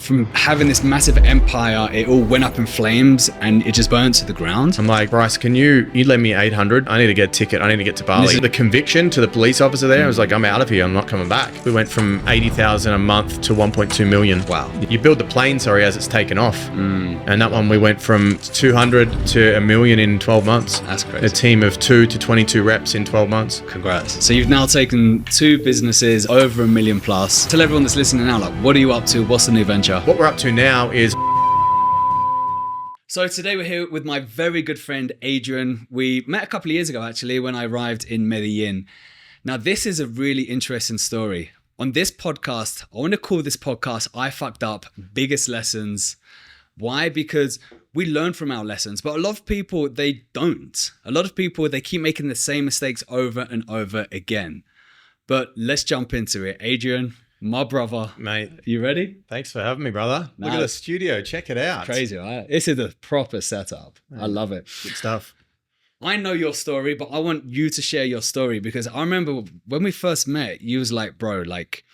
from having this massive empire, it all went up in flames and it just burnt to the ground. I'm like, Bryce, can you lend me 800? I need to get a ticket. I need to get to Bali. The conviction to the police officer there, I was like, I'm out of here. I'm not coming back. We went from 80,000 a month to 1.2 million. Wow. You build the plane, as it's taken off. And that one, we went from 200 to a million in 12 months. That's crazy. A team of 2 to 22 reps in 12 months. Congrats. So you've now taken 2 businesses over $1 million plus. Tell everyone that's listening now, like, what are you up to? What's the new venture? What we're up to now is... So today we're here with my very good friend, Adrian. We met a couple of years ago, actually, when I arrived in Medellin. Now, this is a really interesting story. On this podcast, I want to call this podcast, I Fucked Up, Biggest Lessons. Why? Because we learn from our lessons, but a lot of people, they don't. A lot of people, they keep making the same mistakes over and over again. But let's jump into it. Adrian, my brother. Mate. You ready? Thanks for having me, brother. Look at the studio. Check it out. Crazy, right? This is a proper setup. I love it. Good stuff. I know your story, but I want you to share your story because I remember when we first met, you was like, bro, like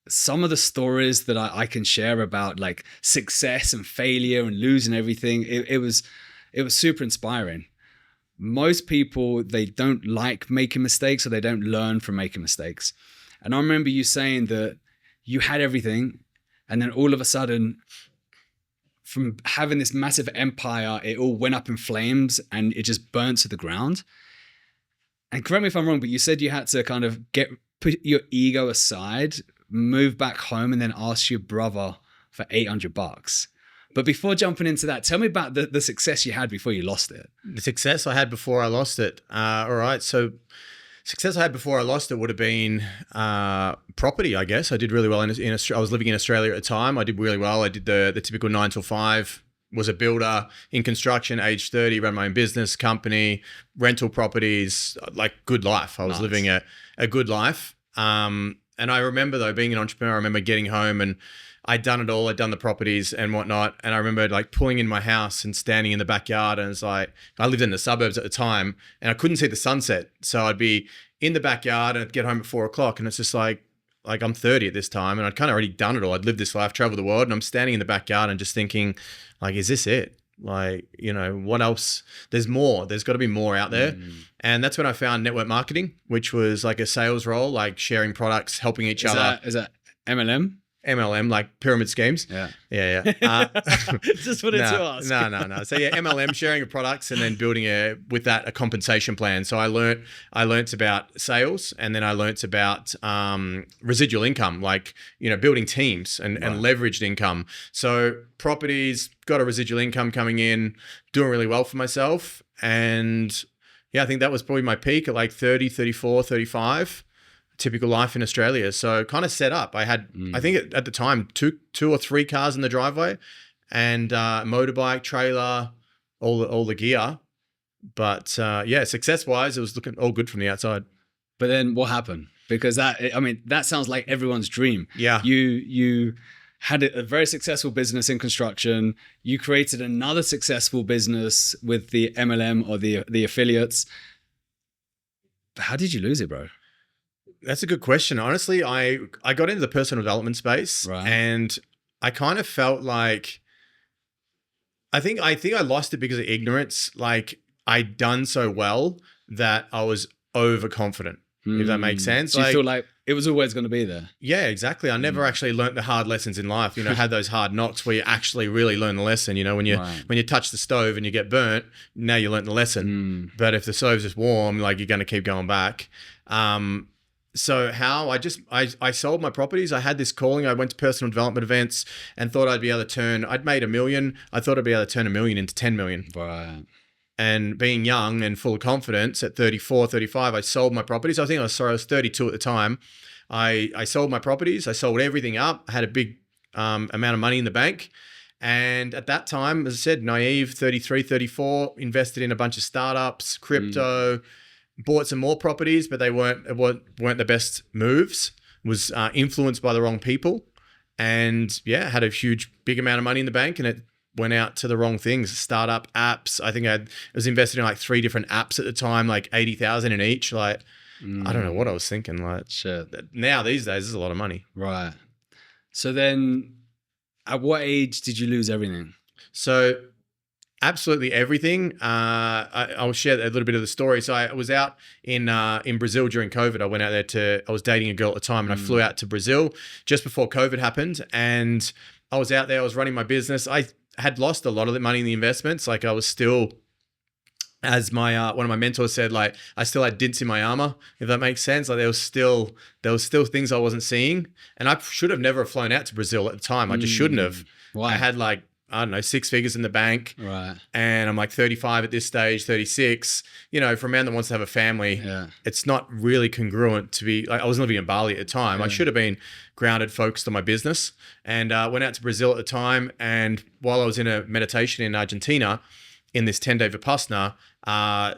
some of the stories that I can share about like success and failure and losing everything, it was super inspiring. Most people, they don't like making mistakes or they don't learn from making mistakes. And I remember you saying that you had everything and then all of a sudden, from having this massive empire, it all went up in flames and it just burnt to the ground. And correct me if I'm wrong, but you said you had to kind of put your ego aside, move back home and then ask your brother for $800. But before jumping into that, tell me about the success you had before you lost it. The success I had before I lost it. All right. So success I had before I lost it would have been property, I guess. I did really well in Australia. I was living in Australia at the time. I did really well. I did the typical 9 till 5, was a builder in construction, age 30, ran my own business, company, rental properties, like good life. I was living a good life. And I remember though, being an entrepreneur, I remember getting home and I'd done it all. I'd done the properties and whatnot. And I remember like pulling in my house and standing in the backyard. And it's like, I lived in the suburbs at the time and I couldn't see the sunset. So I'd be in the backyard and I'd get home at 4 o'clock. And it's just like I'm 30 at this time and I'd kind of already done it all. I'd lived this life, traveled the world. And I'm standing in the backyard and just thinking like, is this it? Like, you know, what else? There's more. There's got to be more out there. And that's when I found network marketing, which was like a sales role, like sharing products, helping each other. Is that MLM? MLM, like pyramid schemes. Yeah. Just wanted to ask. No. So yeah, MLM, sharing of products and then building with that a compensation plan. So I learnt about sales and then I learnt about residual income, like, you know, building teams and leveraged income. So properties, got a residual income coming in, doing really well for myself. And yeah, I think that was probably my peak at like 30, 34, 35. Typical life in Australia. So kind of set up. I had, I think at the time, two or three cars in the driveway and motorbike, trailer, all the gear. But yeah, success-wise, it was looking all good from the outside. But then what happened? Because that sounds like everyone's dream. Yeah. You had a very successful business in construction. You created another successful business with the MLM or the affiliates. But how did you lose it, bro? That's a good question. Honestly, I got into the personal development space and I kind of felt like, I think I lost it because of ignorance. Like I'd done so well that I was overconfident, if that makes sense. So you feel like it was always going to be there. Yeah, exactly. I never actually learnt the hard lessons in life, you know, had those hard knocks where you actually really learn the lesson, you know, when you touch the stove and you get burnt, now you learnt the lesson. But if the stove's just warm, like you're going to keep going back. So how I sold my properties. I had this calling. I went to personal development events and thought I'd be able to I'd made $1 million. I thought I'd be able to turn $1 million into 10 million. Right. And being young and full of confidence at 34, 35, I sold my properties. I was 32 at the time. I sold my properties. I sold everything up. I had a big amount of money in the bank. And at that time, as I said, naive, 33, 34, invested in a bunch of startups, crypto, bought some more properties, but they weren't the best moves. Was influenced by the wrong people, and yeah, had a big amount of money in the bank, and it went out to the wrong things. Startup apps. I think I was invested in like 3 different apps at the time, like 80,000 in each. Like I don't know what I was thinking. Like shit. Now these days, is a lot of money. Right. So then, At what age did you lose everything? So absolutely everything. I'll share a little bit of the story. So I was out in Brazil during COVID. I went out there I was dating a girl at the time, and I flew out to Brazil just before COVID happened. And I was out there, I was running my business. I had lost a lot of the money in the investments. Like I was still, as my one of my mentors said, like I still had dints in my armor, if that makes sense. Like there was still things I wasn't seeing, and I should have never flown out to Brazil at the time. I just shouldn't have. Why? I had like, I don't know, 6 figures in the bank, right? And I'm like 35 at this stage, 36. You know, for a man that wants to have a family, it's not really congruent to be like, I was living in Bali at the time. I should have been grounded, focused on my business, and went out to Brazil at the time. And while I was in a meditation in Argentina, in this 10-day Vipassana,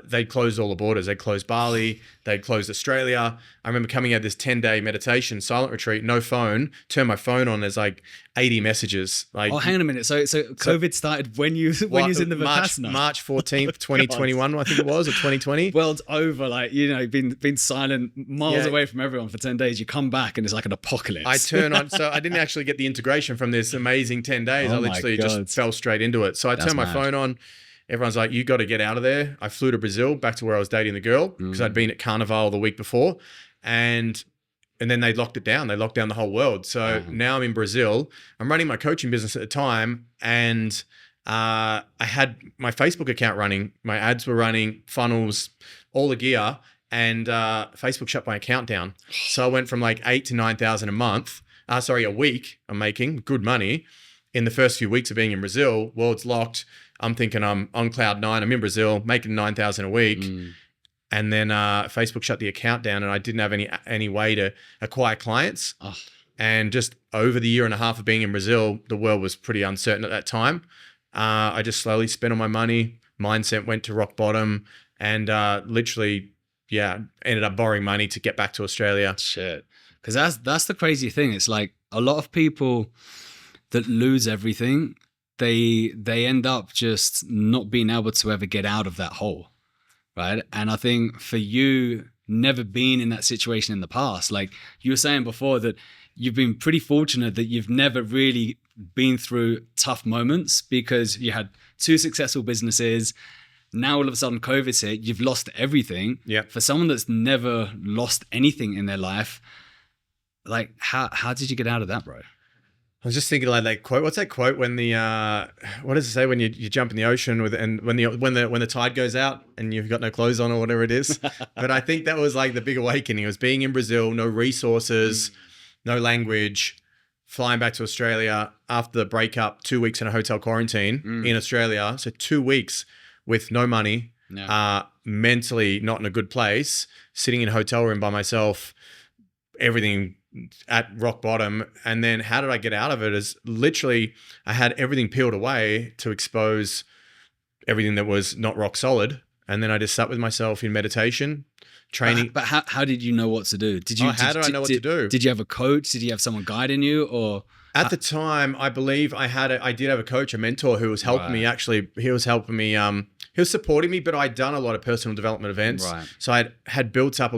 they'd closed all the borders. They'd closed Bali. They'd closed Australia. I remember coming out of this 10-day meditation, silent retreat, no phone, turn my phone on, there's like 80 messages. Like, oh, hang on a minute. So COVID started when you was in the Vipassana? March 14th, 2021, I think it was, or 2020. World's over. Like, you know, been silent, miles away from everyone for 10 days. You come back and it's like an apocalypse. I turn on, so I didn't actually get the integration from this amazing 10 days. I literally just fell straight into it. So I turned my phone on. Everyone's like, you got to get out of there. I flew to Brazil, back to where I was dating the girl, because I'd been at Carnival the week before. And then they locked it down. They locked down the whole world. So now I'm in Brazil. I'm running my coaching business at the time. And I had my Facebook account running. My ads were running, funnels, all the gear. And Facebook shut my account down. So I went from like 8,000 to 9,000 a week. I'm making good money in the first few weeks of being in Brazil. World's locked. I'm thinking I'm on cloud 9. I'm in Brazil making 9,000 a week. And then Facebook shut the account down, and I didn't have any way to acquire clients. And just over the year and a half of being in Brazil, the world was pretty uncertain at that time. I just slowly spent all my money. Mindset went to rock bottom, and literally, ended up borrowing money to get back to Australia. Shit. Because that's the crazy thing. It's like a lot of people that lose everything, they end up just not being able to ever get out of that hole, right? And I think for you, never been in that situation in the past, like you were saying before, that you've been pretty fortunate that you've never really been through tough moments, because you had 2 successful businesses. Now all of a sudden COVID's hit, you've lost everything. Yeah. For someone that's never lost anything in their life, like how did you get out of that, bro? I was just thinking like that quote. What's that quote when the what does it say when you jump in the ocean and when the tide goes out and you've got no clothes on or whatever it is? But I think that was like the big awakening. It was being in Brazil, no resources, no language, flying back to Australia after the breakup, 2 weeks in a hotel quarantine in Australia. So 2 weeks with no money, mentally not in a good place, sitting in a hotel room by myself, everything at rock bottom. And then how did I get out of it? Is literally I had everything peeled away to expose everything that was not rock solid. And then I just sat with myself in meditation, training. But how did you know what to do? How did I know what to do? Did you have a coach? Did you have someone guiding you? Or at the time, I believe I did have a coach, a mentor who was helping me. Actually, he was helping me. He was supporting me, but I'd done a lot of personal development events. Right. So I had built up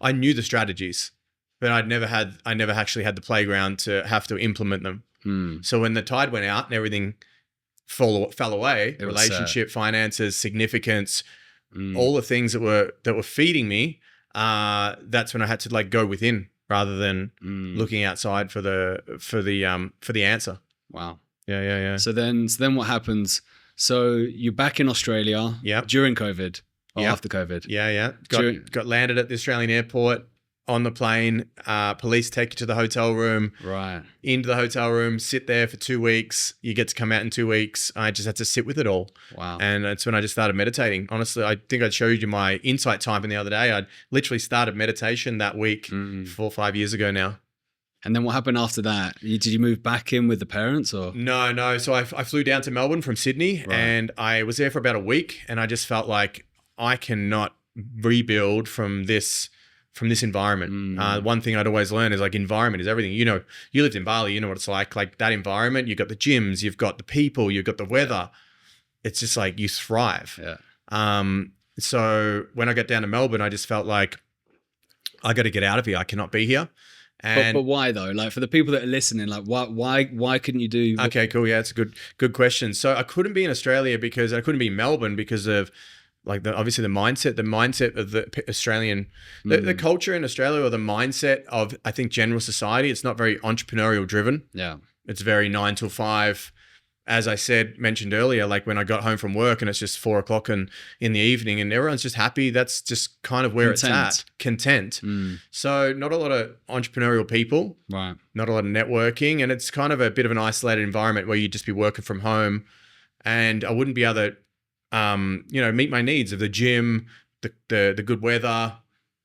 I knew the strategies, but I never actually had the playground to have to implement them. So when the tide went out and everything fell away, relationship, finances, significance, all the things that were feeding me, that's when I had to like go within rather than looking outside for the answer. Wow. Yeah. So then what happens? So you're back in Australia during COVID or after COVID? Yeah. Got landed at the Australian airport. On the plane, police take you to the hotel room, into the hotel room, sit there for 2 weeks. You get to come out in 2 weeks. I just had to sit with it all. Wow. And that's when I just started meditating. Honestly, I think I showed you my insight time the other day. I literally started meditation that week 4 or 5 years ago now. And then what happened after that? Did you move back in with the parents or? No. So I flew down to Melbourne from Sydney and I was there for about a week and I just felt like I cannot rebuild from this environment. One thing I'd always learn is like environment is everything. You know, you lived in Bali, you know what it's like that environment, you've got the gyms, you've got the people, you've got the weather. It's just like you thrive. So when I got down to Melbourne, I just felt like I got to get out of here. I cannot be here. And but why though? Like for the people that are listening, like why couldn't you do? okay, cool. Yeah, it's a good question. So I couldn't be in Australia because I couldn't be in Melbourne because of like obviously the mindset of the Australian, the culture in Australia, or the mindset of, I think, general society. It's not very entrepreneurial driven. Yeah. It's very 9 to 5. As I mentioned earlier, like when I got home from work and it's just 4 o'clock in the evening and everyone's just happy. That's just kind of where it's at. Content. So not a lot of entrepreneurial people, right? Not a lot of networking. And it's kind of a bit of an isolated environment where you'd just be working from home, and I wouldn't be able to, meet my needs of the gym, the good weather.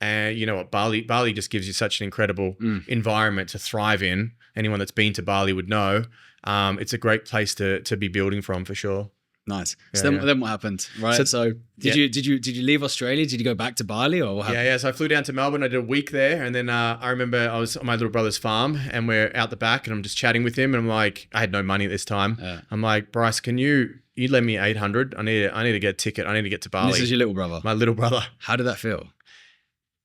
And you know what, Bali just gives you such an incredible environment to thrive in. Anyone that's been to Bali would know. It's a great place to be building from, for sure. Nice. So then what happened? Right. So did you leave Australia? Did you go back to Bali, or what happened? Yeah. So I flew down to Melbourne. I did a week there, and then I remember I was on my little brother's farm, and we're out the back, and I'm just chatting with him, and I'm like, I had no money at this time. Yeah. I'm like, Bryce, can you lend me 800? I need to get a ticket. I need to get to Bali. And this is your little brother. My little brother. How did that feel?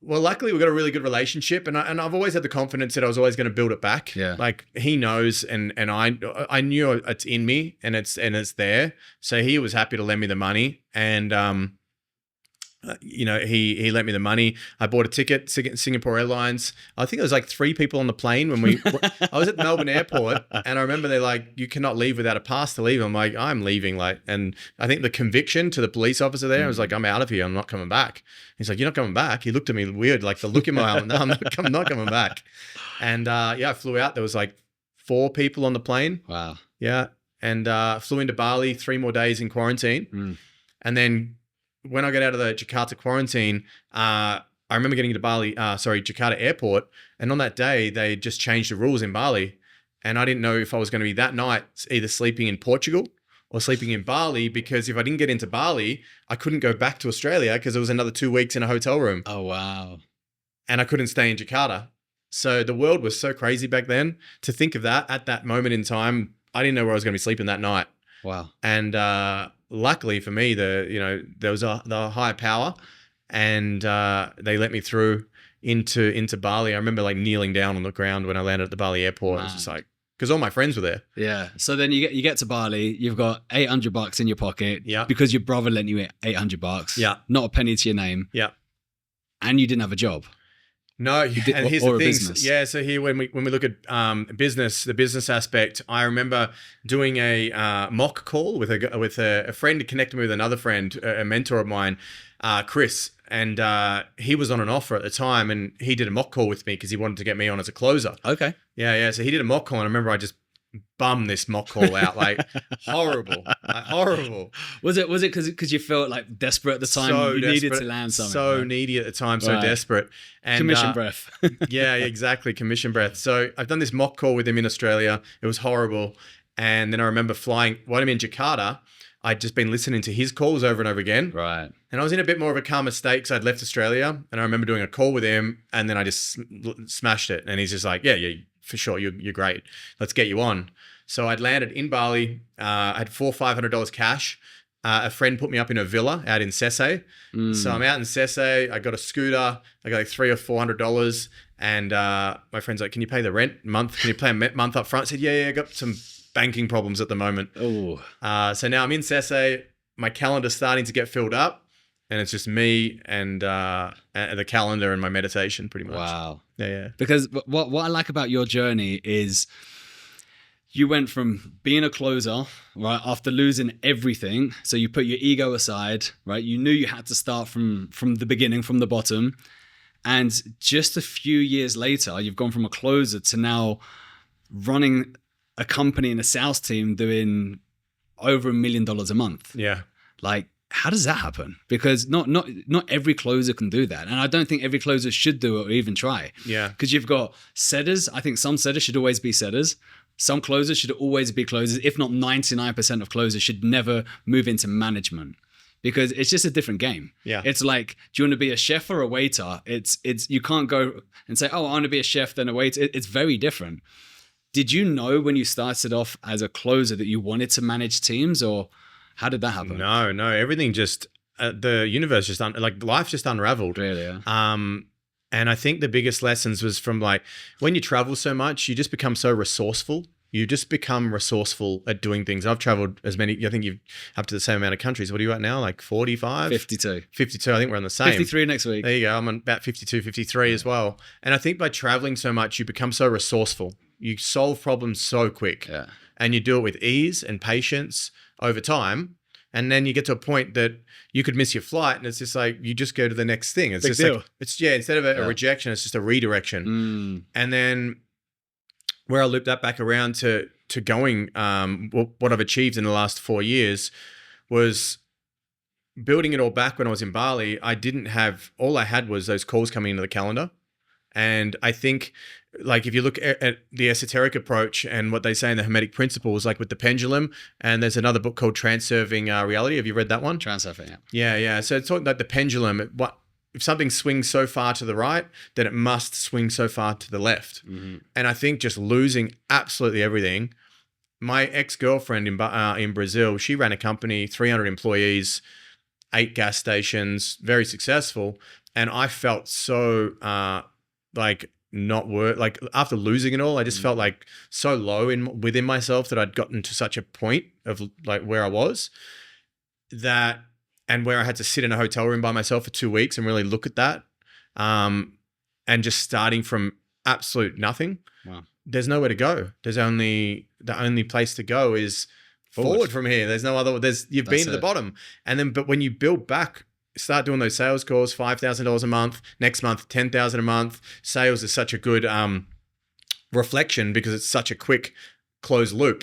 Well, luckily we got a really good relationship, and I've always had the confidence that I was always going to build it back. Yeah. Like he knows, and I knew it's in me, and it's there. So he was happy to lend me the money, and he lent me the money. I bought a ticket, Singapore Airlines. I think there was like 3 people on the plane when I was at Melbourne Airport, and I remember they're like, you cannot leave without a pass to leave. I'm like, I'm leaving. And I think the conviction to the police officer there, I was like, I'm out of here. I'm not coming back. He's like, you're not coming back? He looked at me weird, like the look in my eye. No, I'm not coming back. And I flew out. There was like 4 people on the plane. Wow. Yeah. And flew into Bali, 3 more days in quarantine. And then when I got out of the Jakarta quarantine, I remember getting to Jakarta airport. And on that day, they just changed the rules in Bali. And I didn't know if I was going to be that night either sleeping in Portugal or sleeping in Bali, because if I didn't get into Bali, I couldn't go back to Australia because it was another 2 weeks in a hotel room. Oh, wow. And I couldn't stay in Jakarta. So the world was so crazy back then. To think of that at that moment in time, I didn't know where I was going to be sleeping that night. Wow. And luckily for me, there was the higher power, and they let me through into Bali. I remember like kneeling down on the ground when I landed at the Bali airport. Wow. It was just like, because all my friends were there. Yeah. So then you get to Bali, you've got $800 in your pocket. Yeah. Because your brother lent you $800. Yeah. Not a penny to your name. Yeah. And you didn't have a job. No, and here's the thing. Business. Yeah, so here when we look at the business aspect, I remember doing a mock call with a friend, connected me with another friend, a mentor of mine, Chris, and he was on an offer at the time, and he did a mock call with me because he wanted to get me on as a closer. Okay. Yeah. So he did a mock call, and I remember I just bummed this mock call out, like horrible. Was it because you felt like desperate at the time? So you desperate, needed to land something. So right? needy at the time, so desperate. And commission breath. Yeah, exactly. Commission breath. So I've done this mock call with him in Australia. It was horrible. And then I remember when I'm in Jakarta, I'd just been listening to his calls over and over again. Right. And I was in a bit more of a calmer state because I'd left Australia. And I remember doing a call with him, and then I just smashed it. And he's just like, yeah, for sure. You're great. Let's get you on. So I'd landed in Bali. I had $500 cash. A friend put me up in a villa out in Sese. So I'm out in Sese. I got a scooter. I got like $300 or $400. And my friend's like, can you pay the rent month? Can you pay a month up front? I said, yeah, I got some banking problems at the moment. Oh. So now I'm in Sese. My calendar's starting to get filled up. And it's just me and the calendar and my meditation, pretty much. Wow. Yeah. Because what I like about your journey is you went from being a closer, right, after losing everything. So you put your ego aside, right? You knew you had to start from the beginning, from the bottom. And just a few years later, you've gone from a closer to now running a company and a sales team doing over $1 million a month. Yeah. Like, how does that happen? Because not every closer can do that. And I don't think every closer should do it or even try. Yeah. Because you've got setters. I think some setters should always be setters. Some closers should always be closers. If not 99% of closers should never move into management, because it's just a different game. Yeah. It's like, do you want to be a chef or a waiter? It's you can't go and say, oh, I want to be a chef then a waiter. It's very different. Did you know when you started off as a closer that you wanted to manage teams, or how did that happen? No. Everything just, the universe just, life just unraveled. Really, yeah. And I think the biggest lessons was from like when you travel so much, you just become so resourceful. You just become resourceful at doing things. I've traveled as many, I think you've up to the same amount of countries. What are you at now? Like 45? 52. 52. I think we're on the same. 53 next week. There you go. I'm on about 52, 53 as well. And I think by traveling so much, you become so resourceful. You solve problems so quick. Yeah. And you do it with ease and patience over time. And then you get to a point that you could miss your flight and it's just like, you just go to the next thing. It's Big just deal. like, instead of a rejection, it's just a redirection. And then where I loop that back around to going, what I've achieved in the last 4 years was building it all back when I was in Bali. All I had was those calls coming into the calendar. And I think like if you look at the esoteric approach and what they say in the Hermetic principles, like with the pendulum, and there's another book called Transurfing Reality. Have you read that one? Transurfing, yeah. Yeah. So it's talking like the pendulum. If something swings so far to the right, then it must swing so far to the left. Mm-hmm. And I think just losing absolutely everything. My ex-girlfriend in Brazil, she ran a company, 300 employees, 8 gas stations, very successful. And I felt so like after losing it all, I just felt like so low within myself that I'd gotten to such a point of like where I was and where I had to sit in a hotel room by myself for 2 weeks and really look at that. And just starting from absolute nothing. Wow. There's nowhere to go. The only place to go is forward from here. There's no other, you've been to the bottom. And then, but when you build back, start doing those sales calls, $5,000 a month, next month, $10,000 a month. Sales is such a good reflection because it's such a quick closed loop.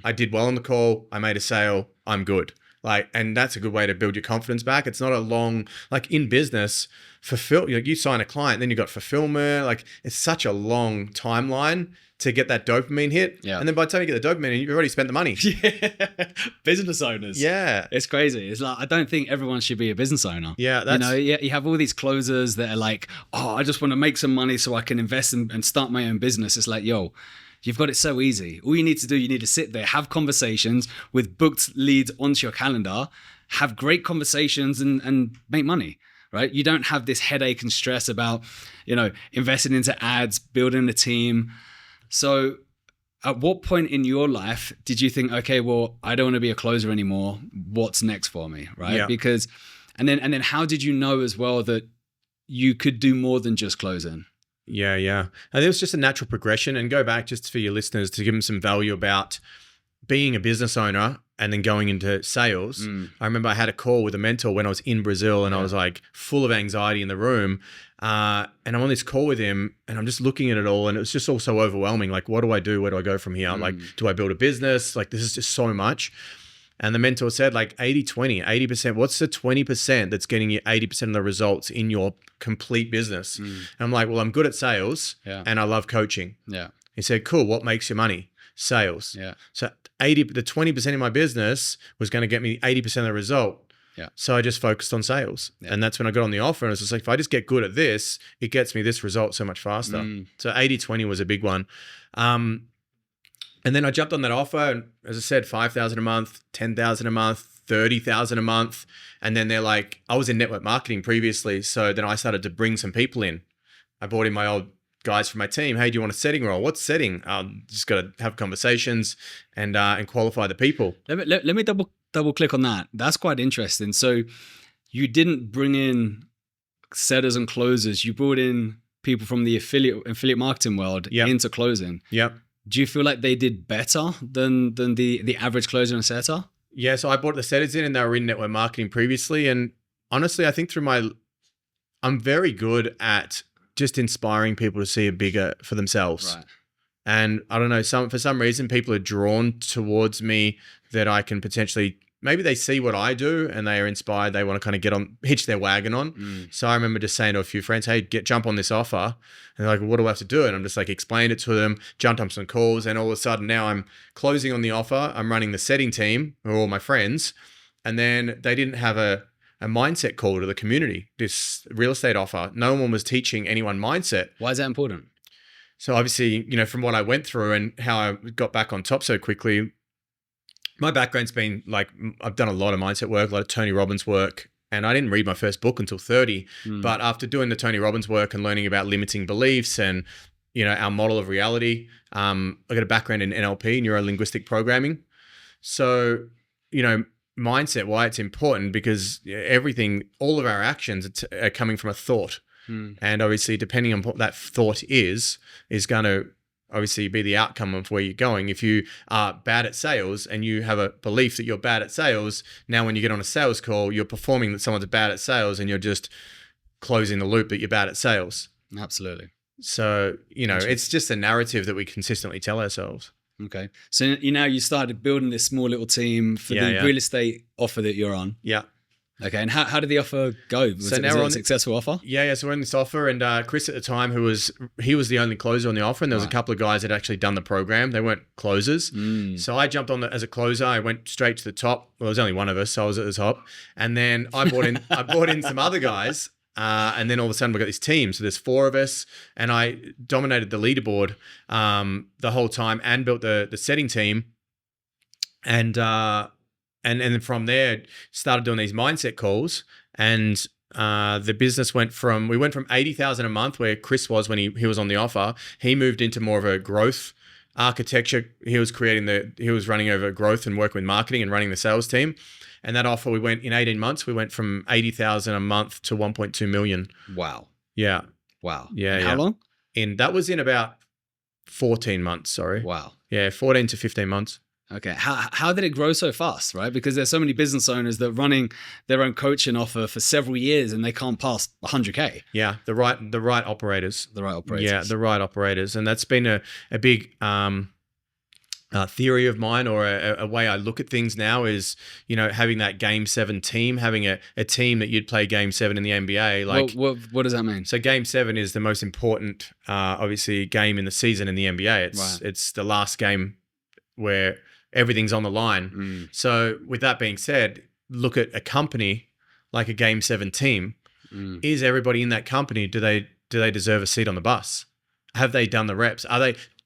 I did well on the call. I made a sale. I'm good. And that's a good way to build your confidence back. It's not a long, like in business, you sign a client, then you got fulfillment. It's such a long timeline to get that dopamine hit. Yeah. And then by the time you get the dopamine, you've already spent the money. Yeah. Business owners. Yeah. It's crazy. It's like, I don't think everyone should be a business owner. Yeah. You have all these closers that are like, oh, I just want to make some money so I can invest and start my own business. It's like, yo, you've got it so easy. All you need to do, you need to sit there, have conversations with booked leads onto your calendar, have great conversations and make money, right? You don't have this headache and stress about, investing into ads, building a team. So at what point in your life did you think, okay, well, I don't want to be a closer anymore. What's next for me, right? Yeah. Because, and then how did you know as well that you could do more than just closing? Yeah. I think it was just a natural progression. And go back just for your listeners to give them some value about being a business owner and then going into sales. I remember I had a call with a mentor when I was in Brazil and I was like full of anxiety in the room. And I'm on this call with him and I'm just looking at it all and it was just all so overwhelming. Like, what do I do? Where do I go from here? Like, do I build a business? Like, this is just so much. And the mentor said 80-20, 80%. What's the 20% that's getting you 80% of the results in your complete business? And I'm like, well, I'm good at sales and I love coaching. Yeah. He said, cool. What makes you money? Sales. Yeah. So the 20% in my business was going to get me 80% of the result. Yeah. So I just focused on sales. Yeah. And that's when I got on the offer and I was just like, if I just get good at this, it gets me this result so much faster. So 80-20 was a big one. And then I jumped on that offer and as I said, $5,000 a month, $10,000 a month, $30,000 a month. And then they're like, I was in network marketing previously. So then I started to bring some people in. I brought in my old guys from my team. Hey, do you want a setting role? What's setting? Just got to have conversations and qualify the people. Let me double click on that. That's quite interesting. So you didn't bring in setters and closers. You brought in people from the affiliate marketing world into closing. Yep. Do you feel like they did better than the average closer and setter? Yeah. So I brought the setters in and they were in network marketing previously. And honestly, I think I'm very good at just inspiring people to see a bigger for themselves. Right. And I don't know, for some reason, people are drawn towards me that I can potentially, maybe they see what I do and they are inspired. They want to kind of hitch their wagon on. So I remember just saying to a few friends, hey, jump on this offer. And they're like, well, what do I have to do? And I'm just like, explain it to them, jumped on some calls. And all of a sudden now I'm closing on the offer. I'm running the setting team, who are all my friends. And then they didn't have a mindset call to the community, this real estate offer. No one was teaching anyone mindset. Why is that important? So obviously, from what I went through and how I got back on top so quickly, my background's been like, I've done a lot of mindset work, a lot of Tony Robbins work, And I didn't read my first book until 30. But after doing the Tony Robbins work and learning about limiting beliefs and, our model of reality, I got a background in NLP, neuro-linguistic programming. So, mindset, why it's important, because everything, all of our actions are coming from a thought. And obviously, depending on what that thought is going to obviously be the outcome of where you're going. If you are bad at sales and you have a belief that you're bad at sales, now when you get on a sales call, you're performing that someone's bad at sales and you're just closing the loop that you're bad at sales. Absolutely. So, it's just a narrative that we consistently tell ourselves. Okay. So you started building this small little team for the real estate offer that you're on. Yeah. Okay. And how did the offer go? Was it a successful offer? Yeah. So we're in this offer, and Chris at the time, he was the only closer on the offer, and there was a couple of guys that had actually done the program. They weren't closers. So I jumped on as a closer. I went straight to the top. Well, there was only one of us, so I was at the top. And then I brought in some other guys. And then all of a sudden we got this team. So there's 4 of us, and I dominated the leaderboard the whole time and built the setting team. And then from there started doing these mindset calls, and the business went from 80,000 a month where Chris was when he was on the offer. He moved into more of a growth architecture. He was running over growth and working with marketing and running the sales team. And that offer, in 18 months, we went from 80,000 a month to 1.2 million. Wow. Yeah. Wow. Yeah. How long? That was in about 14 months. Sorry. Wow. Yeah. 14 to 15 months. Okay. How did it grow so fast, right? Because there's so many business owners that are running their own coaching offer for several years and they can't pass 100K. Yeah. The right operators. The right operators. Yeah. The right operators. And that's been a big, theory of mine, or a way I look at things now is, having that Game 7 team, having a team that you'd play Game 7 in the NBA. Like, what does that mean? So Game 7 is the most important, obviously, game in the season in the NBA. It's the last game where everything's on the line. So with that being said, look at a company like a Game 7 team. Is everybody in that company, do they deserve a seat on the bus? Have they done the reps?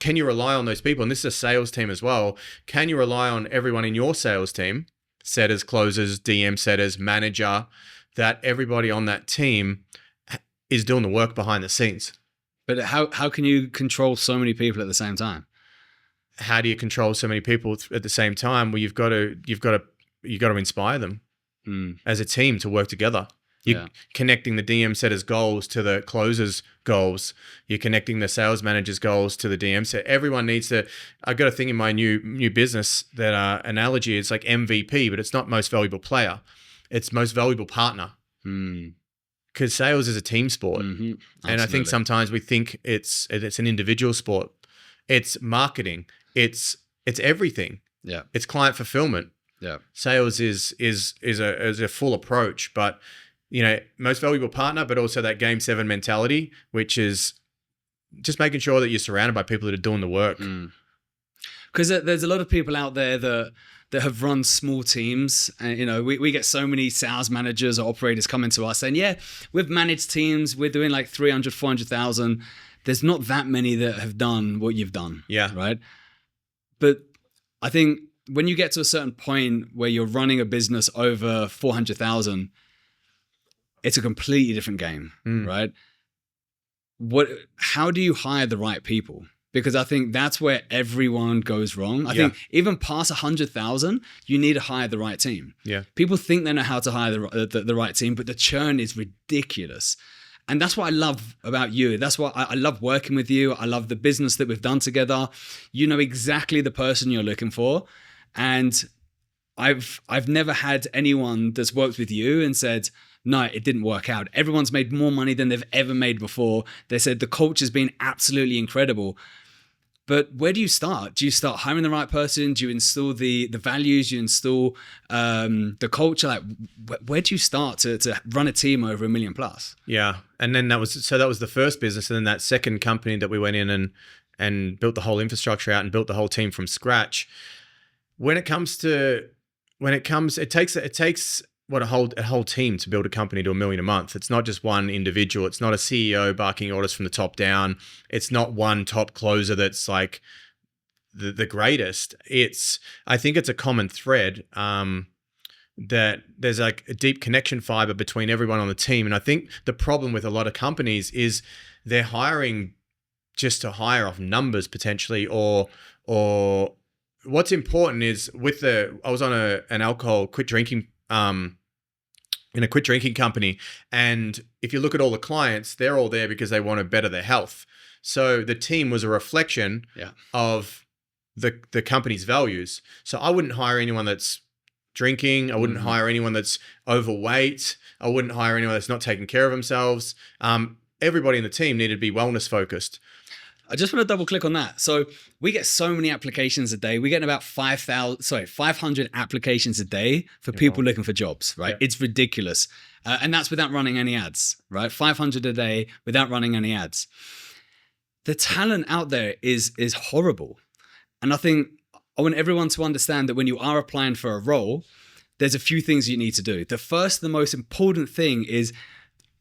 Can you rely on those people? And this is a sales team as well. Can you rely on everyone in your sales team, setters, closers, DM setters, manager, that everybody on that team is doing the work behind the scenes? But how can you control so many people at the same time? How do you control so many people at the same time? Well, you've got to inspire them as a team to work together. You're connecting the DM setter's goals to the closer's goals. You're connecting the sales manager's goals to the DM set. Everyone needs to. I've got a thing in my new business that analogy. It's like MVP, but it's not most valuable player. It's most valuable partner. Because sales is a team sport, and I think sometimes we think it's an individual sport. It's marketing. It's everything. Yeah. It's client fulfillment. Yeah. Sales is a full approach, but most valuable partner, but also that Game 7 mentality, which is just making sure that you're surrounded by people that are doing the work. Because there's a lot of people out there that have run small teams. And, we get so many sales managers or operators coming to us saying, yeah, we've managed teams. We're doing like 300, 400,000. There's not that many that have done what you've done. Yeah. Right. But I think when you get to a certain point where you're running a business over 400,000, it's a completely different game, right? How do you hire the right people? Because I think that's where everyone goes wrong. I think even past 100,000, you need to hire the right team. Yeah. People think they know how to hire the right team, but the churn is ridiculous. And that's what I love about you. That's why I love working with you. I love the business that we've done together. You know exactly the person you're looking for. And I've never had anyone that's worked with you and said, no, it didn't work out. Everyone's made more money than they've ever made before. They said the culture's been absolutely incredible. But where do you start? Do you start hiring the right person? Do you install the values? Do you install the culture? Like, where do you start to run a team over $1 million+? Yeah, and then that was the first business, and then that second company that we went in and built the whole infrastructure out and built the whole team from scratch. It takes a whole team to build a company to $1 million a month. It's not just one individual. It's not a CEO barking orders from the top down. It's not one top closer that's like the greatest. I think it's a common thread. that there's like a deep connection fiber between everyone on the team. And I think the problem with a lot of companies is they're hiring just to hire off numbers potentially, or what's important is I was on an alcohol quit drinking in a quit drinking company. And if you look at all the clients, they're all there because they want to better their health. So the team was a reflection of the company's values. So I wouldn't hire anyone that's drinking. I wouldn't hire anyone that's overweight. I wouldn't hire anyone that's not taking care of themselves. Everybody in the team needed to be wellness focused. I just want to double click on that. So we get so many applications a day. We get about 500 applications a day for people looking for jobs, right? Yeah. It's ridiculous. And that's without running any ads, right? 500 a day without running any ads. The talent out there is horrible. And I think I want everyone to understand that when you are applying for a role, there's a few things you need to do. The most important thing is,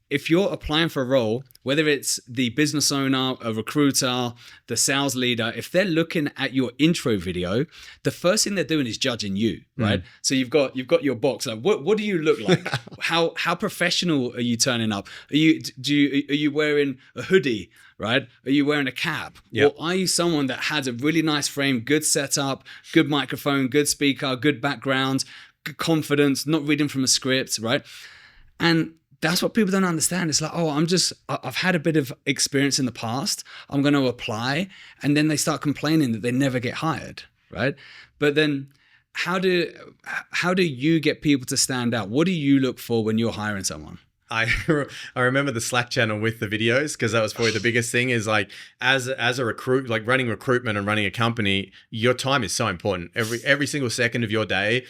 if you're applying for a role, whether it's the business owner, a recruiter, the sales leader, if they're looking at your intro video, the first thing they're doing is judging you, right? So you've got your box. Like, what do you look like? How professional are you turning up? Are you wearing a hoodie, right? Are you wearing a cap? Yep. Or are you someone that has a really nice frame, good setup, good microphone, good speaker, good background, good confidence, not reading from a script, right? And that's what people don't understand. It's like, I've had a bit of experience in the past. I'm going to apply. And then they start complaining that they never get hired, right? But then how do you get people to stand out? What do you look for when you're hiring someone? I remember the Slack channel with the videos, because that was probably the biggest thing, is like as a recruit, like running recruitment and running a company, your time is so important. Every single second of your day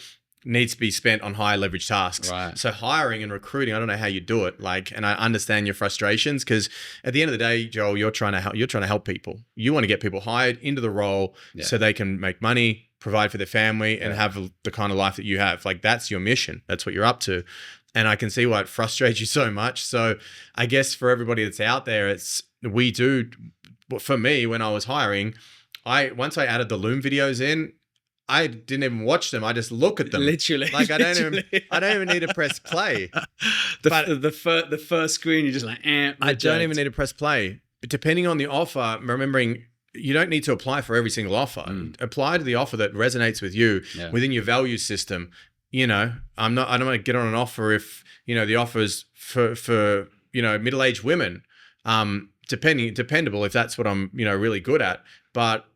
needs to be spent on high leverage tasks. Right. So hiring and recruiting, I don't know how you do it. And I understand your frustrations, because at the end of the day, Joel, you're trying to help people. You want to get people hired into the role so they can make money, provide for their family, and have the kind of life that you have. Like, that's your mission. That's what you're up to. And I can see why it frustrates you so much. So I guess for everybody that's out there, for me, when I was hiring, once I added the Loom videos in, I didn't even watch them. I just look at them. Literally. Like, I don't even need to press play. The first screen, you're just like, I don't even need to press play. But depending on the offer, remembering you don't need to apply for every single offer. Apply to the offer that resonates with you within your value system. I don't want to get on an offer if, the offer's for middle-aged women. Dependable if that's what I'm, really good at. But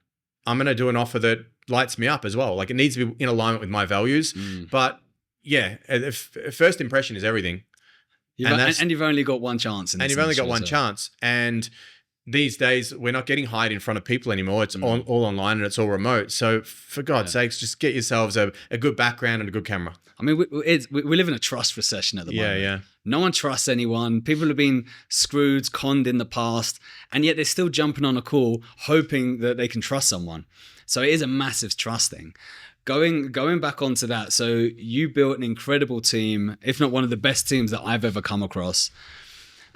I'm going to do an offer that lights me up as well. Like, it needs to be in alignment with my values. But first impression is everything. And you've only got one chance. And these days, we're not getting hired in front of people anymore. It's all online and it's all remote. So for God's sakes, just get yourselves a good background and a good camera. I mean, we live in a trust recession at the moment. Yeah. No one trusts anyone. People have been screwed, conned in the past, and yet they're still jumping on a call hoping that they can trust someone. So it is a massive trust thing. Going back onto that, so you built an incredible team, if not one of the best teams that I've ever come across.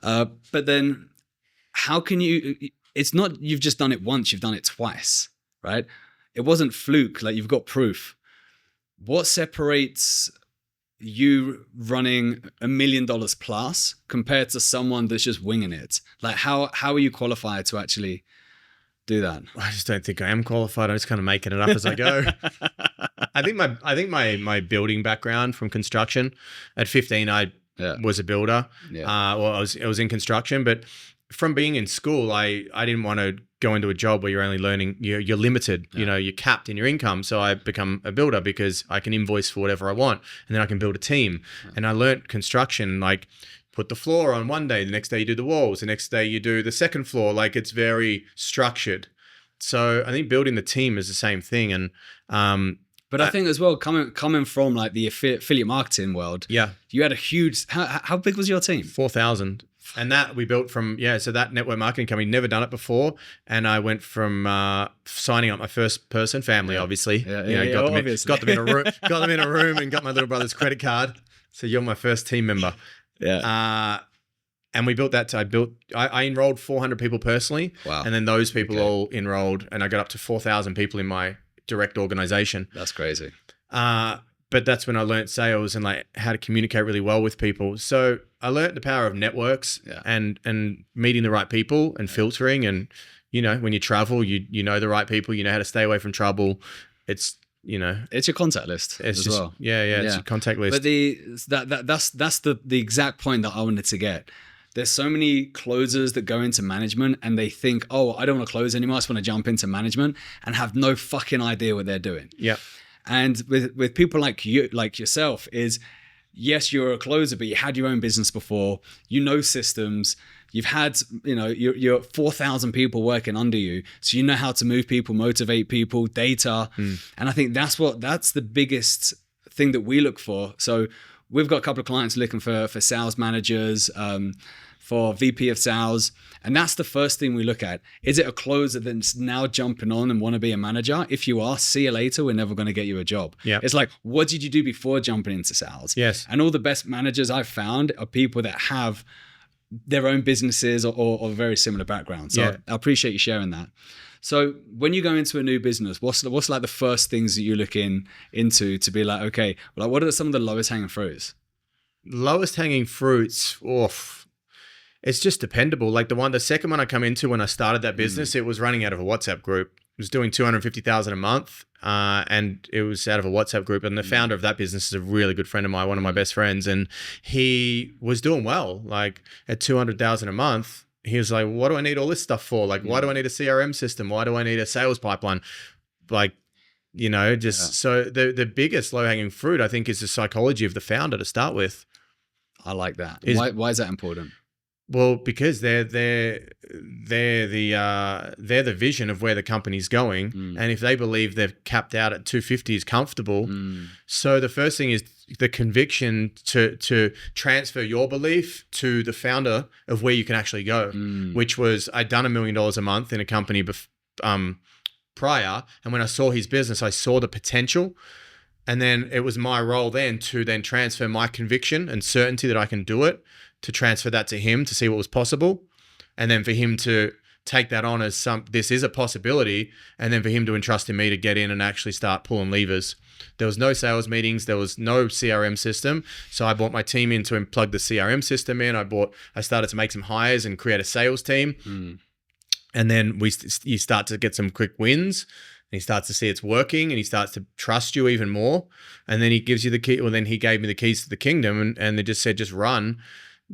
But then how can it's not you've just done it once, you've done it twice, right? It wasn't fluke, like, you've got proof. What separates you running $1 million plus compared to someone that's just winging it? Like, how are you qualified to actually do that? I just don't think I am qualified. I'm just kind of making it up as I go. I think my building background from construction, at 15, I was a builder. I was in construction, but from being in school, I didn't want to go into a job where you're only learning, you're limited, you're capped in your income. So I become a builder because I can invoice for whatever I want, and then I can build a team. And I learned construction, like, put the floor on one day, the next day you do the walls, the next day you do the second floor. Like, it's very structured. So I think building the team is the same thing. And but I think as well, coming from like the affiliate marketing world, you had a huge. How big was your team? 4,000. And that we built from, so that network marketing company, never done it before. And I went from signing up my first person, family, obviously. Got them in a room and got my little brother's credit card. So you're my first team member. And we built that. I enrolled 400 people personally. Wow. And then those people all enrolled, and I got up to 4,000 people in my direct organization. That's crazy. but that's when I learned sales and like how to communicate really well with people. So I learned the power of networks and meeting the right people and filtering. And, when you travel, you know the right people, you know how to stay away from trouble. It's, it's your contact list as well. It's your contact list. But that's the exact point that I wanted to get. There's so many closers that go into management and they think, oh, I don't want to close anymore. I just want to jump into management, and have no fucking idea what they're doing. Yeah. And with people like you, like yourself, is yes, you're a closer, but you had your own business before. You know systems. You've had, you're 4,000 people working under you, so you know how to move people, motivate people, data, and I think that's the biggest thing that we look for. So we've got a couple of clients looking for sales managers, for VP of sales. And that's the first thing we look at. Is it a closer that's now jumping on and want to be a manager? If you are, see you later. We're never going to get you a job. Yeah. It's like, what did you do before jumping into sales? Yes. And all the best managers I've found are people that have their own businesses or very similar backgrounds. So I appreciate you sharing that. So when you go into a new business, what's like the first things that you look into to be like, okay, like what are some of the lowest hanging fruits? Lowest hanging fruits, it's just dependable. Like the second one I come into when I started that business, it was running out of a WhatsApp group. It was doing 250,000 a month, and it was out of a WhatsApp group. And the founder of that business is a really good friend of mine, one of my best friends, and he was doing well. Like at 200,000 a month, he was like, "What do I need all this stuff for? Like, why do I need a CRM system? Why do I need a sales pipeline?" Like, so the biggest low hanging fruit I think is the psychology of the founder to start with. I like that. Why is that important? Well, because they're the vision of where the company's going, and if they believe they've capped out at 250 is comfortable, so the first thing is the conviction to transfer your belief to the founder of where you can actually go, which was I'd done $1 million a month in a company prior, and when I saw his business, I saw the potential. And then it was my role then to transfer my conviction and certainty that I can do it, to transfer that to him to see what was possible. And then for him to take that on as this is a possibility. And then for him to entrust in me to get in and actually start pulling levers. There was no sales meetings. There was no CRM system. So I brought my team in to plug the CRM system in. I started to make some hires and create a sales team. And then you start to get some quick wins. And he starts to see it's working, and he starts to trust you even more. And then he gives you the key. Well, then he gave me the keys to the kingdom, and they just said, just run,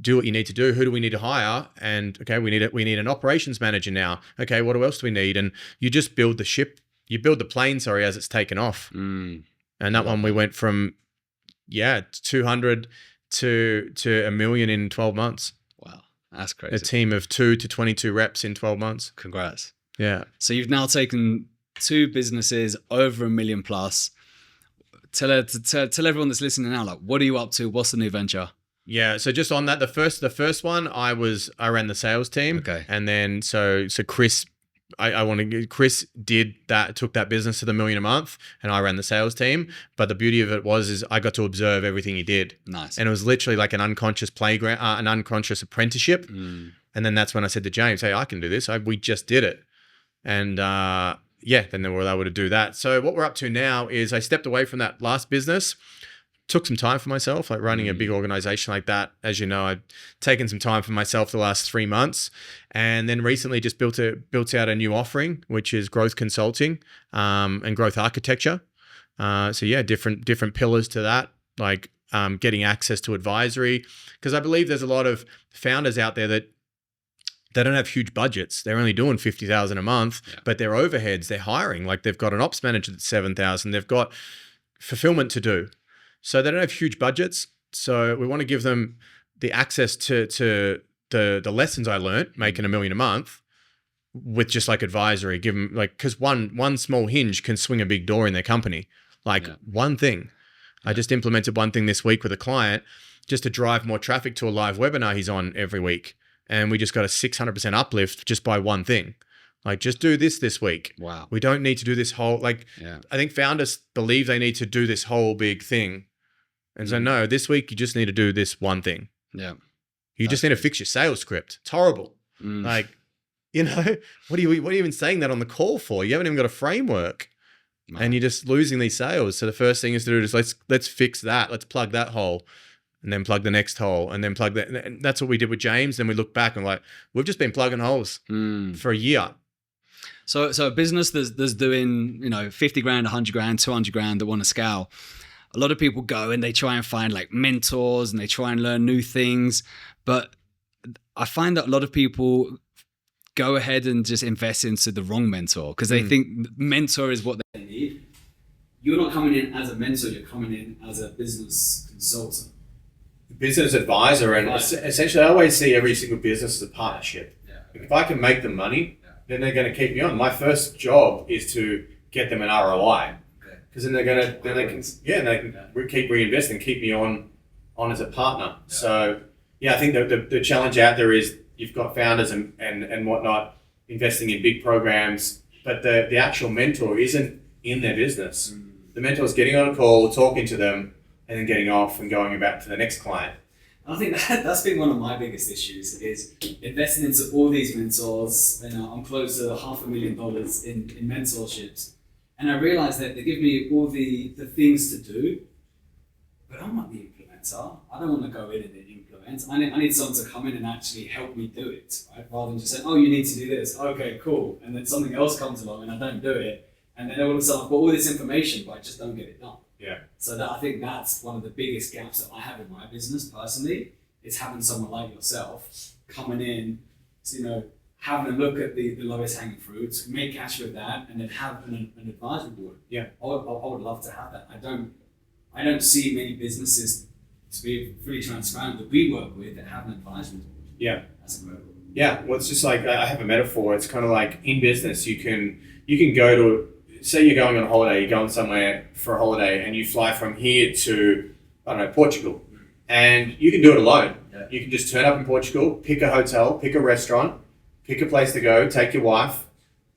do what you need to do. Who do we need to hire? And okay, we need an operations manager now. Okay, what else do we need? And you just build the ship. You build the plane, as it's taken off. And that one we went from 200 to $1 million in 12 months. Wow, that's crazy. A team of 2 to 22 reps in 12 months. Congrats. Yeah. So you've now taken 2 businesses over $1 million plus. Tell everyone that's listening now, like, what are you up to? What's the new venture? Yeah. So just on that, the first one, I ran the sales team. Okay. And then so Chris, Chris took that business to the $1 million a month, and I ran the sales team. But the beauty of it is I got to observe everything he did. Nice. And it was literally like an unconscious playground, an unconscious apprenticeship. And then that's when I said to James, "Hey, I can do this. We just did it." And then they were able to do that. So what we're up to now is I stepped away from that last business, took some time for myself, like running a big organization like that. As you know, I've taken some time for myself the last 3 months, and then recently just built out a new offering, which is growth consulting and growth architecture. Different pillars to that, like getting access to advisory, because I believe there's a lot of founders out there that they don't have huge budgets. They're only doing 50,000 a month, but their overheads, they're hiring. Like they've got an ops manager that's 7,000. They've got fulfillment to do. So they don't have huge budgets. So we want to give them the access to the lessons I learned making $1 million a month with just like advisory. Give them because one small hinge can swing a big door in their company. One thing. I just implemented one thing this week with a client just to drive more traffic to a live webinar he's on every week. And we just got a 600% uplift just by one thing. Like, just do this week. Wow. We don't need to do this whole, I think founders believe they need to do this whole big thing. And so, no, this week you just need to do this one thing. Yeah. You just need to fix your sales script. It's horrible. What are you even saying that on the call for? You haven't even got a framework. and you're just losing these sales. So the first thing is to do is let's fix that. Let's plug that hole, and then plug the next hole, and then plug that. And that's what we did with James. Then we look back and like, we've just been plugging holes for a year. So a business that's doing, 50 grand, 100 grand, 200 grand that want to scale. A lot of people go and they try and find like mentors and they try and learn new things. But I find that a lot of people go ahead and just invest into the wrong mentor because they think mentor is what they need. You're not coming in as a mentor, you're coming in as a business consultant. Business advisor. And essentially I always see every single business as a partnership. Yeah. If I can make them money, then they're going to keep me on. My first job is to get them an ROI. Because then they can keep reinvesting, keep me on as a partner. Yeah. So I think the challenge out there is you've got founders and whatnot investing in big programs, but the actual mentor isn't in their business. The mentor is getting on a call, talking to them, and then getting off and going back to the next client. I think that's been one of my biggest issues is investing into all these mentors. I'm close to $500,000 in mentorships. And I realized that they give me all the things to do, but I'm not the implementer. I don't want to go in and implement. I need someone to come in and actually help me do it, right? Rather than just saying, oh, you need to do this. Okay, cool. And then something else comes along and I don't do it. And then all of a sudden I've got all this information, but I just don't get it done. Yeah. So I think that's one of the biggest gaps that I have in my business personally, is having someone like yourself coming in, having a look at the lowest hanging fruits, make cash with that, and then have an advisory board. Yeah. I would love to have that. I don't see many businesses, to be fully transparent, that we work with that have an advisory board. Yeah. That's incredible. Yeah. Well, it's just like, I have a metaphor. It's kind of like in business, you can go to, say you're going on a holiday, you're going somewhere for a holiday and you fly from here to, I don't know, Portugal. And you can do it alone. Yeah. You can just turn up in Portugal, pick a hotel, pick a restaurant, pick a place to go, take your wife,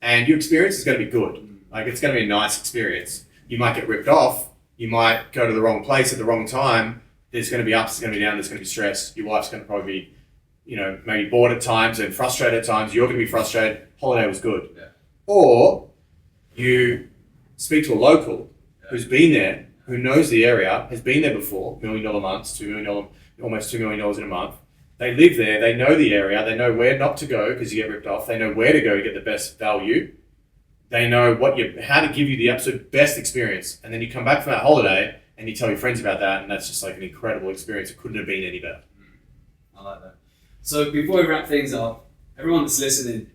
and your experience is going to be good. Like, it's going to be a nice experience. You might get ripped off. You might go to the wrong place at the wrong time. There's going to be ups, there's going to be downs, there's going to be stress. Your wife's going to probably be, maybe bored at times and frustrated at times. You're going to be frustrated. Holiday was good. Yeah. Or you speak to a local who's been there, who knows the area, has been there before, $1 million months, $2 million, almost $2 million in a month. They live there, they know the area, they know where not to go because you get ripped off, they know where to go to get the best value, they know how to give you the absolute best experience. And then you come back from that holiday and you tell your friends about that, and that's just like an incredible experience. It couldn't have been any better. I like that. So before we wrap things up, everyone that's listening,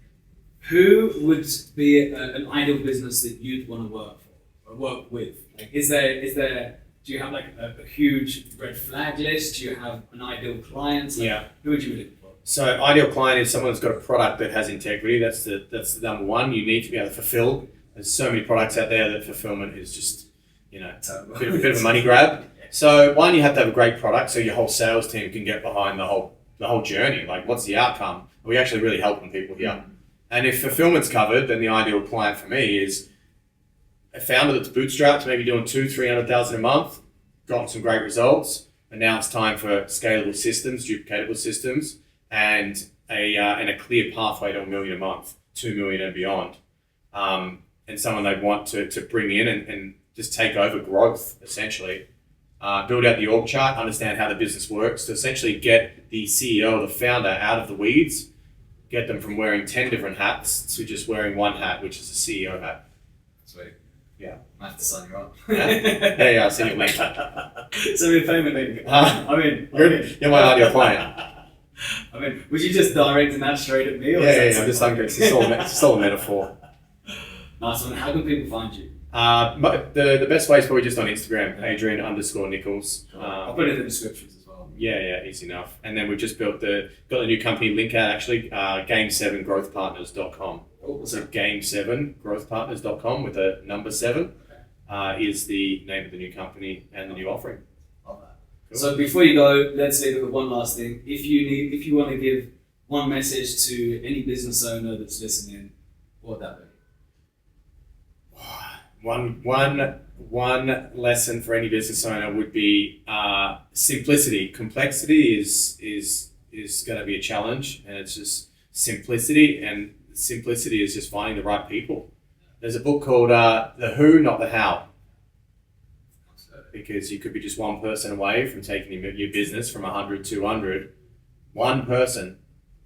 who would be an ideal business that you'd want to work for or work with? Like, is there do you have like a huge red flag list? Do you have an ideal client? Like, who would you be looking for? So ideal client is someone that's got a product that has integrity. That's the number one. You need to be able to fulfill. There's so many products out there that fulfillment is just, a bit of a money grab. So one, you have to have a great product so your whole sales team can get behind the whole journey. Like, what's the outcome? Are we actually really helping people here? And if fulfillment's covered, then the ideal client for me is a founder that's bootstrapped, maybe doing $200,000-$300,000 a month, gotten some great results, and now it's time for scalable systems, duplicatable systems, and a clear pathway to $1 million a month, $2 million and beyond. And someone they want to bring in and just take over growth, essentially. Build out the org chart, understand how the business works, to essentially get the CEO or the founder out of the weeds, get them from wearing 10 different hats to just wearing one hat, which is a CEO hat. Sweet. Yeah. I have to sign you up. Yeah, I'll send you a link. Send me a payment link. You're my ideal client. Would you just direct that straight at me? Or I'm just like, it's all a metaphor. Nice one. How can people find you? The best way is probably just on Instagram, Adrian_Nichols. I'll put it in the descriptions as well. Yeah, easy enough. And then we've just got the new company link out, actually, game7growthpartners.com. So game7growthpartners.com with a number 7 is the name of the new company and the new offering. Love that. Cool. So before you go, let's leave it with one last thing. If you want to give one message to any business owner that's listening, what would that be? One lesson for any business owner would be simplicity. Complexity is going to be a challenge, and it's just simplicity. And simplicity is just finding the right people. There's a book called The Who, Not the How. Because you could be just one person away from taking your business from 100 to 200. One person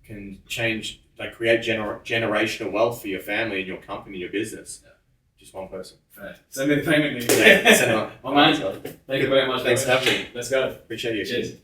can change, like create generational wealth for your family and your company, your business. Yeah. Just one person. Right. Send me the payment. Yeah, send it on. Oh, man. Thank you very much. Thanks for having me. Let's go. Appreciate you. Cheers.